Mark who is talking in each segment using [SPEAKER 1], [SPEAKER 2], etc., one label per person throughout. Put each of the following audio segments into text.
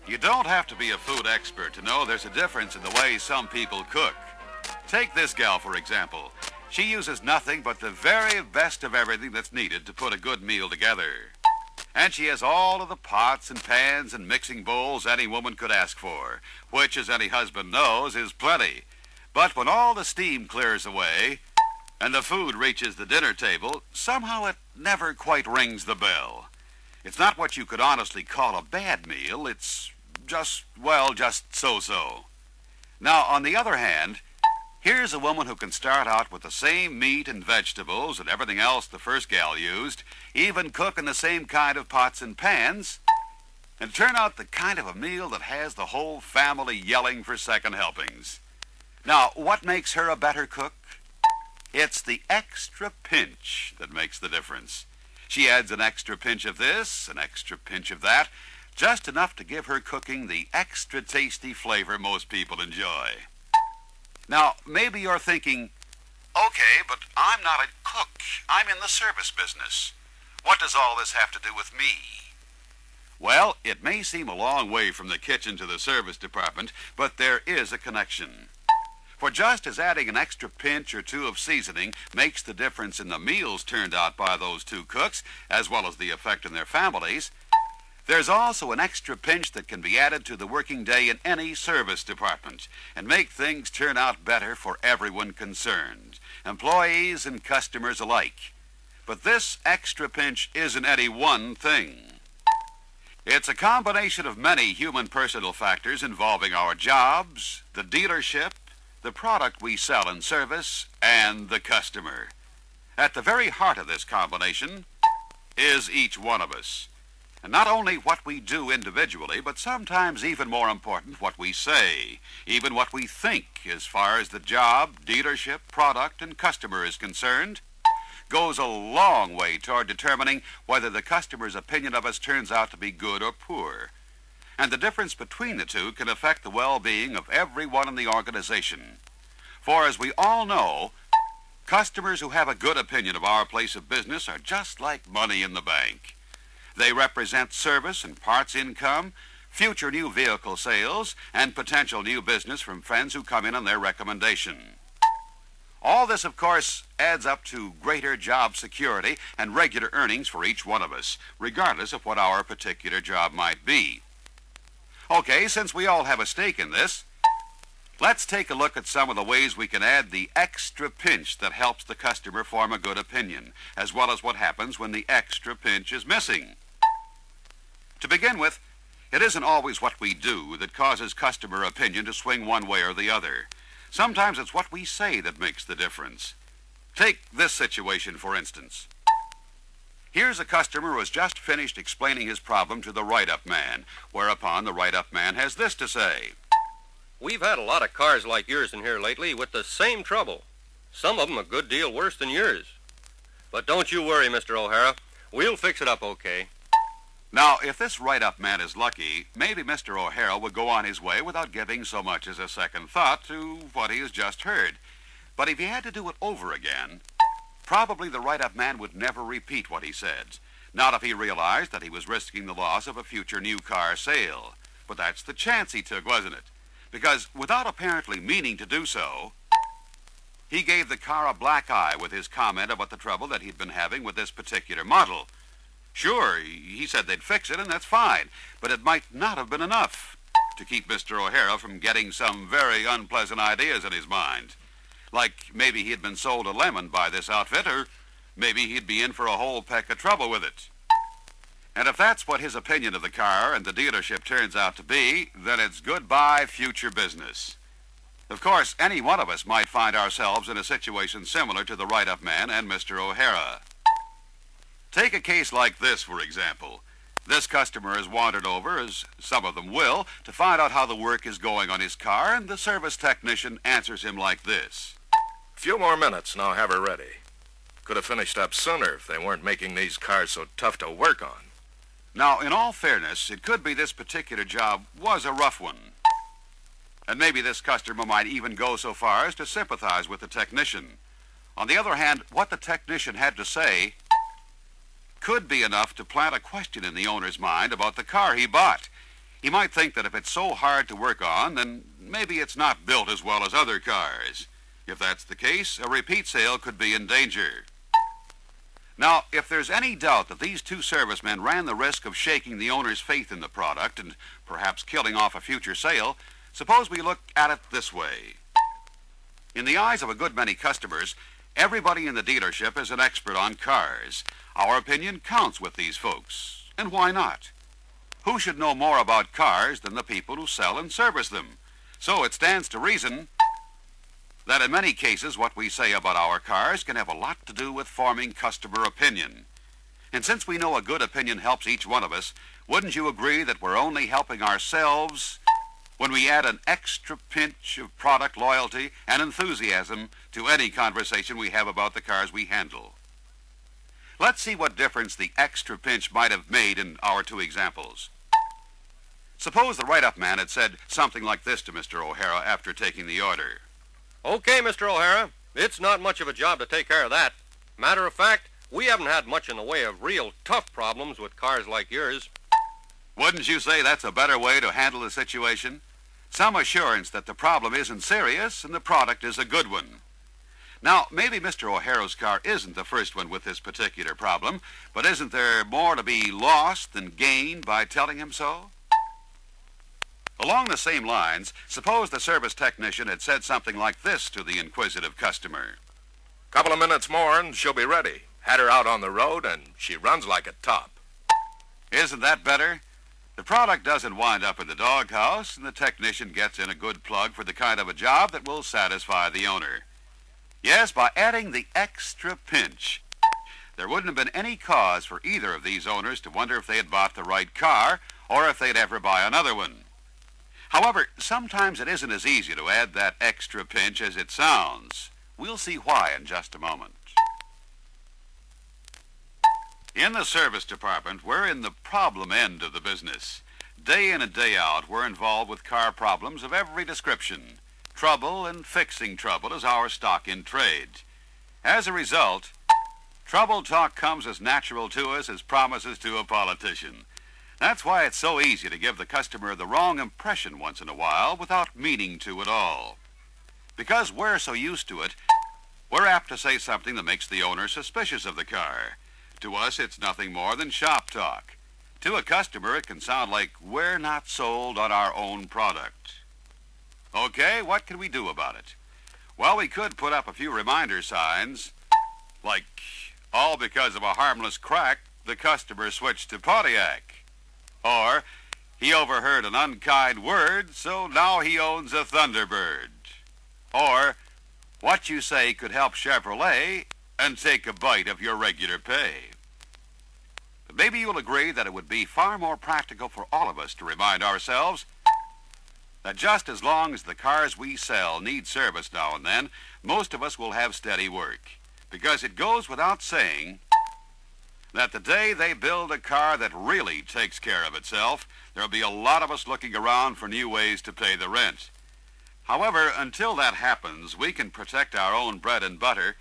[SPEAKER 1] You don't have to be a food expert to know there's a difference in the way some people cook. Take this gal, for example. She uses nothing but the very best of everything that's needed to put a good meal together. And she has all of the pots and pans and mixing bowls any woman could ask for, which, as any husband knows, is plenty. But when all the steam clears away and the food reaches the dinner table, somehow it never quite rings the bell. It's not what you could honestly call a bad meal. It's just so-so. Now, on the other hand, here's a woman who can start out with the same meat and vegetables and everything else the first gal used, even cook in the same kind of pots and pans, and turn out the kind of a meal that has the whole family yelling for second helpings. Now, what makes her a better cook? It's the extra pinch that makes the difference. She adds an extra pinch of this, an extra pinch of that, just enough to give her cooking the extra tasty flavor most people enjoy. Now, maybe you're thinking, okay, but I'm not a cook. I'm in the service business. What does all this have to do with me? Well, it may seem a long way from the kitchen to the service department, but there is a connection. For just as adding an extra pinch or two of seasoning makes the difference in the meals turned out by those two cooks, as well as the effect on their families, there's also an extra pinch that can be added to the working day in any service department and make things turn out better for everyone concerned, employees and customers alike. But this extra pinch isn't any one thing. It's a combination of many human personal factors involving our jobs, the dealership, the product we sell and service, and the customer. At the very heart of this combination is each one of us. And not only what we do individually, but sometimes even more important, what we say, even what we think as far as the job, dealership, product, and customer is concerned, goes a long way toward determining whether the customer's opinion of us turns out to be good or poor. And the difference between the two can affect the well-being of everyone in the organization. For as we all know, customers who have a good opinion of our place of business are just like money in the bank. They represent service and parts income, future new vehicle sales, and potential new business from friends who come in on their recommendation. All this, of course, adds up to greater job security and regular earnings for each one of us, regardless of what our particular job might be. Okay, since we all have a stake in this, let's take a look at some of the ways we can add the extra pinch that helps the customer form a good opinion, as well as what happens when the extra pinch is missing. To begin with, it isn't always what we do that causes customer opinion to swing one way or the other. Sometimes it's what we say that makes the difference. Take this situation, for instance. Here's a customer who has just finished explaining his problem to the write-up man, whereupon the write-up man has this to say.
[SPEAKER 2] We've had a lot of cars like yours in here lately with the same trouble. Some of them a good deal worse than yours. But don't you worry, Mr. O'Hara. We'll fix it up okay.
[SPEAKER 1] Now, if this write-up man is lucky, maybe Mr. O'Hara would go on his way without giving so much as a second thought to what he has just heard. But if he had to do it over again, probably the write-up man would never repeat what he said. Not if he realized that he was risking the loss of a future new car sale. But that's the chance he took, wasn't it? Because without apparently meaning to do so, he gave the car a black eye with his comment about the trouble that he'd been having with this particular model. Sure, he said they'd fix it, and that's fine, but it might not have been enough to keep Mr. O'Hara from getting some very unpleasant ideas in his mind. Like maybe he'd been sold a lemon by this outfit, or maybe he'd be in for a whole peck of trouble with it. And if that's what his opinion of the car and the dealership turns out to be, then it's goodbye future business. Of course, any one of us might find ourselves in a situation similar to the write-up man and Mr. O'Hara. Take a case like this, for example. This customer has wandered over, as some of them will, to find out how the work is going on his car, and the service technician answers him like this.
[SPEAKER 3] Few more minutes and I'll have her ready. Could have finished up sooner if they weren't making these cars so tough to work on.
[SPEAKER 1] Now, in all fairness, it could be this particular job was a rough one. And maybe this customer might even go so far as to sympathize with the technician. On the other hand, what the technician had to say could be enough to plant a question in the owner's mind about the car he bought. He might think that if it's so hard to work on, then maybe it's not built as well as other cars. If that's the case, a repeat sale could be in danger. Now, if there's any doubt that these two servicemen ran the risk of shaking the owner's faith in the product and perhaps killing off a future sale, suppose we look at it this way. In the eyes of a good many customers, everybody in the dealership is an expert on cars. Our opinion counts with these folks, and why not? Who should know more about cars than the people who sell and service them? So it stands to reason that in many cases what we say about our cars can have a lot to do with forming customer opinion. And since we know a good opinion helps each one of us, wouldn't you agree that we're only helping ourselves when we add an extra pinch of product loyalty and enthusiasm to any conversation we have about the cars we handle? Let's see what difference the extra pinch might have made in our two examples. Suppose the write-up man had said something like this to Mr. O'Hara after taking the order.
[SPEAKER 2] Okay, Mr. O'Hara, it's not much of a job to take care of that. Matter of fact, we haven't had much in the way of real tough problems with cars like yours.
[SPEAKER 1] Wouldn't you say that's a better way to handle the situation? Some assurance that the problem isn't serious and the product is a good one. Now, maybe Mr. O'Hara's car isn't the first one with this particular problem, but isn't there more to be lost than gained by telling him so? Along the same lines, suppose the service technician had said something like this to the inquisitive customer.
[SPEAKER 3] Couple of minutes more and she'll be ready. Had her out on the road and she runs like a top.
[SPEAKER 1] Isn't that better? The product doesn't wind up in the doghouse, and the technician gets in a good plug for the kind of a job that will satisfy the owner. Yes, by adding the extra pinch, there wouldn't have been any cause for either of these owners to wonder if they had bought the right car or if they'd ever buy another one. However, sometimes it isn't as easy to add that extra pinch as it sounds. We'll see why in just a moment. In the service department, we're in the problem end of the business. Day in and day out, we're involved with car problems of every description. Trouble and fixing trouble is our stock in trade. As a result, trouble talk comes as natural to us as promises to a politician. That's why it's so easy to give the customer the wrong impression once in a while without meaning to at all. Because we're so used to it, we're apt to say something that makes the owner suspicious of the car. To us, it's nothing more than shop talk. To a customer, it can sound like we're not sold on our own product. Okay, what can we do about it? Well, we could put up a few reminder signs, like, all because of a harmless crack, the customer switched to Pontiac. Or, he overheard an unkind word, so now he owns a Thunderbird. Or, what you say could help Chevrolet and take a bite of your regular pay. But maybe you'll agree that it would be far more practical for all of us to remind ourselves that just as long as the cars we sell need service now and then, most of us will have steady work. Because it goes without saying that the day they build a car that really takes care of itself, there'll be a lot of us looking around for new ways to pay the rent. However, until that happens, we can protect our own bread and butter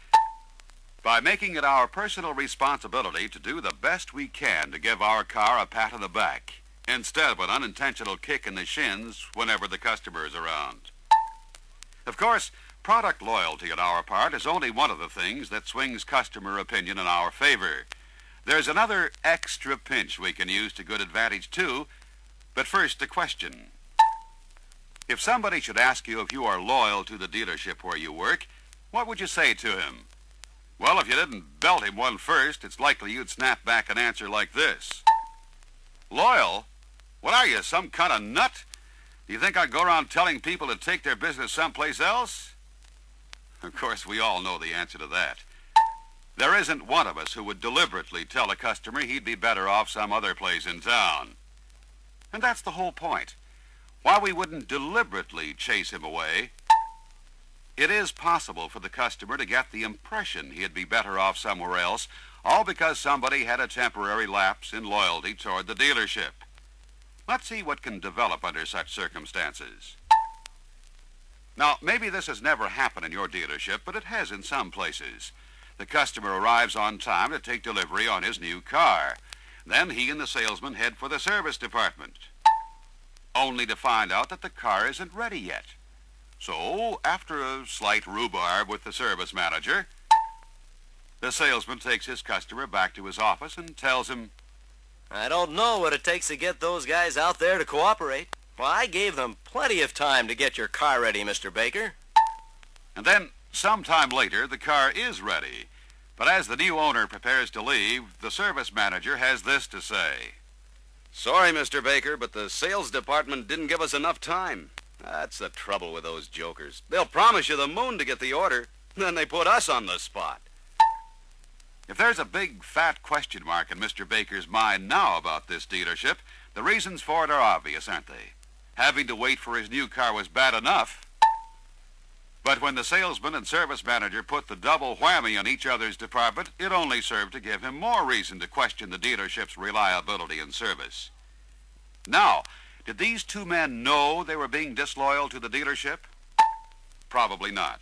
[SPEAKER 1] by making it our personal responsibility to do the best we can to give our car a pat on the back, instead of an unintentional kick in the shins whenever the customer is around. Of course, product loyalty on our part is only one of the things that swings customer opinion in our favor. There's another extra pinch we can use to good advantage too, but first a question. If somebody should ask you if you are loyal to the dealership where you work, what would you say to him? Well, if you didn't belt him one first, it's likely you'd snap back an answer like this. Loyal? What are you, some kind of nut? Do you think I'd go around telling people to take their business someplace else? Of course, we all know the answer to that. There isn't one of us who would deliberately tell a customer he'd be better off some other place in town. And that's the whole point. While we wouldn't deliberately chase him away, it is possible for the customer to get the impression he'd be better off somewhere else, all because somebody had a temporary lapse in loyalty toward the dealership. Let's see what can develop under such circumstances. Now, maybe this has never happened in your dealership, but it has in some places. The customer arrives on time to take delivery on his new car. Then he and the salesman head for the service department. only to find out that the car isn't ready yet. So, after a slight rhubarb with the service manager, the salesman takes his customer back to his office and tells him,
[SPEAKER 4] I don't know what it takes to get those guys out there to cooperate. Well, I gave them plenty of time to get your car ready, Mr. Baker.
[SPEAKER 1] And then, sometime later, the car is ready. But as the new owner prepares to leave, the service manager has this to say.
[SPEAKER 5] Sorry, Mr. Baker, but the sales department didn't give us enough time. That's the trouble with those jokers. They'll promise you the moon to get the order, then they put us on the spot.
[SPEAKER 1] If there's a big, fat question mark in Mr. Baker's mind now about this dealership, the reasons for it are obvious, aren't they? Having to wait for his new car was bad enough. But when the salesman and service manager put the double whammy on each other's department, it only served to give him more reason to question the dealership's reliability and service. Now, did these two men know they were being disloyal to the dealership? Probably not.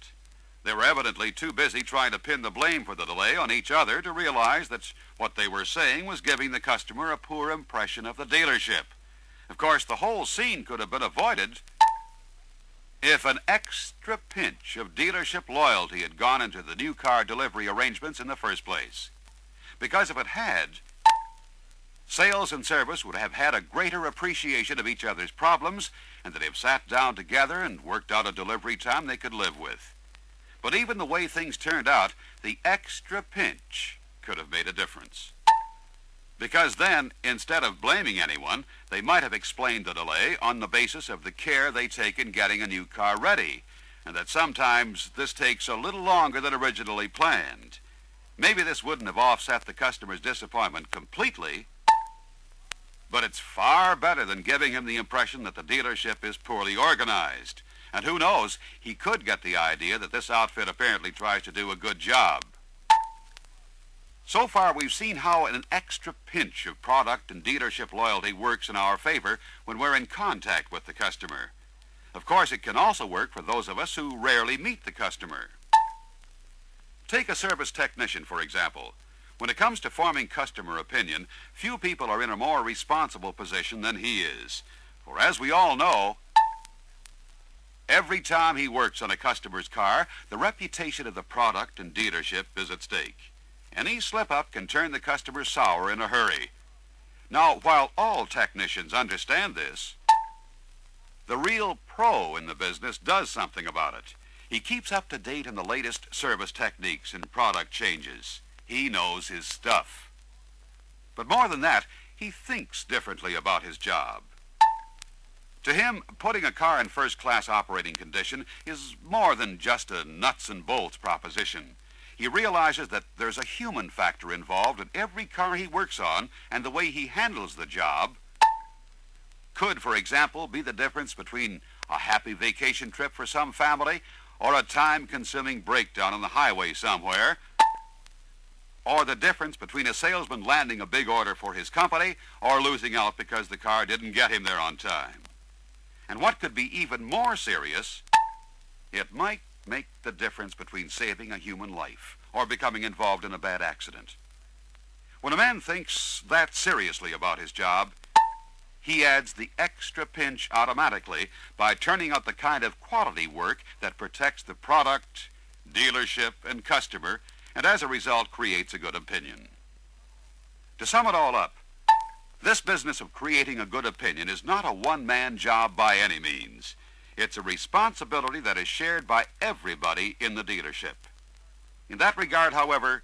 [SPEAKER 1] They were evidently too busy trying to pin the blame for the delay on each other to realize that what they were saying was giving the customer a poor impression of the dealership. Of course, the whole scene could have been avoided if an extra pinch of dealership loyalty had gone into the new car delivery arrangements in the first place. Because if it had, sales and service would have had a greater appreciation of each other's problems, and they'd have sat down together and worked out a delivery time they could live with. But even the way things turned out, the extra pinch could have made a difference. Because then, instead of blaming anyone, they might have explained the delay on the basis of the care they take in getting a new car ready, and that sometimes this takes a little longer than originally planned. Maybe this wouldn't have offset the customer's disappointment completely, but it's far better than giving him the impression that the dealership is poorly organized. And who knows, he could get the idea that this outfit apparently tries to do a good job. So far, we've seen how an extra pinch of product and dealership loyalty works in our favor when we're in contact with the customer. Of course, it can also work for those of us who rarely meet the customer. Take a service technician, for example. When it comes to forming customer opinion, few people are in a more responsible position than he is. For as we all know, every time he works on a customer's car, the reputation of the product and dealership is at stake. Any slip-up can turn the customer sour in a hurry. Now, while all technicians understand this, the real pro in the business does something about it. He keeps up to date on the latest service techniques and product changes. He knows his stuff. But more than that, he thinks differently about his job. To him, putting a car in first-class operating condition is more than just a nuts and bolts proposition. He realizes that there's a human factor involved in every car he works on, and the way he handles the job could, for example, be the difference between a happy vacation trip for some family or a time-consuming breakdown on the highway somewhere, or the difference between a salesman landing a big order for his company or losing out because the car didn't get him there on time. And what could be even more serious, it might make the difference between saving a human life or becoming involved in a bad accident. When a man thinks that seriously about his job, he adds the extra pinch automatically by turning out the kind of quality work that protects the product, dealership, and customer, and as a result creates a good opinion. To sum it all up, this business of creating a good opinion is not a one-man job by any means. It's a responsibility that is shared by everybody in the dealership. In that regard, however,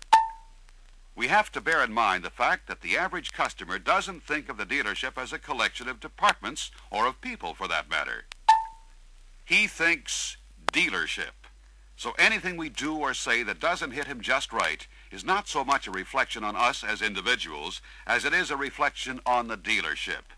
[SPEAKER 1] we have to bear in mind the fact that the average customer doesn't think of the dealership as a collection of departments, or of people for that matter. He thinks dealership. So anything we do or say that doesn't hit him just right is not so much a reflection on us as individuals as it is a reflection on the dealership.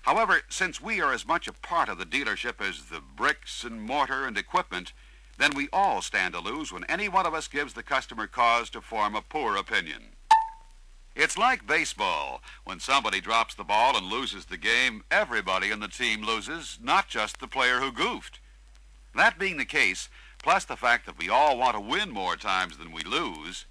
[SPEAKER 1] However, since we are as much a part of the dealership as the bricks and mortar and equipment, then we all stand to lose when any one of us gives the customer cause to form a poor opinion. It's like baseball. When somebody drops the ball and loses the game, everybody in the team loses, not just the player who goofed. That being the case, plus the fact that we all want to win more times than we lose,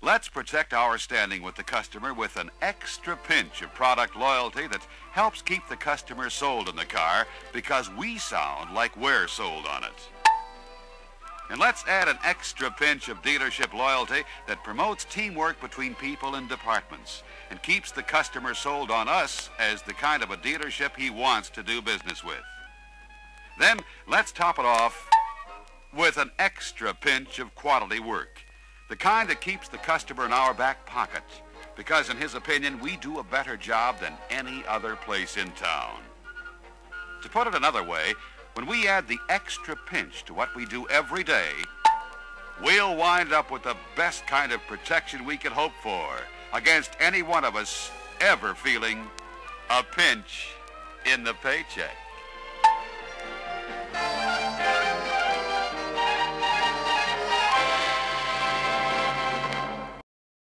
[SPEAKER 1] Let's protect our standing with the customer with an extra pinch of product loyalty that helps keep the customer sold in the car because we sound like we're sold on it. And let's add an extra pinch of dealership loyalty that promotes teamwork between people and departments and keeps the customer sold on us as the kind of a dealership he wants to do business with. Then let's top it off with an extra pinch of quality work, the kind that keeps the customer in our back pocket, because in his opinion, we do a better job than any other place in town. To put it another way, when we add the extra pinch to what we do every day, we'll wind up with the best kind of protection we could hope for against any one of us ever feeling a pinch in the paycheck.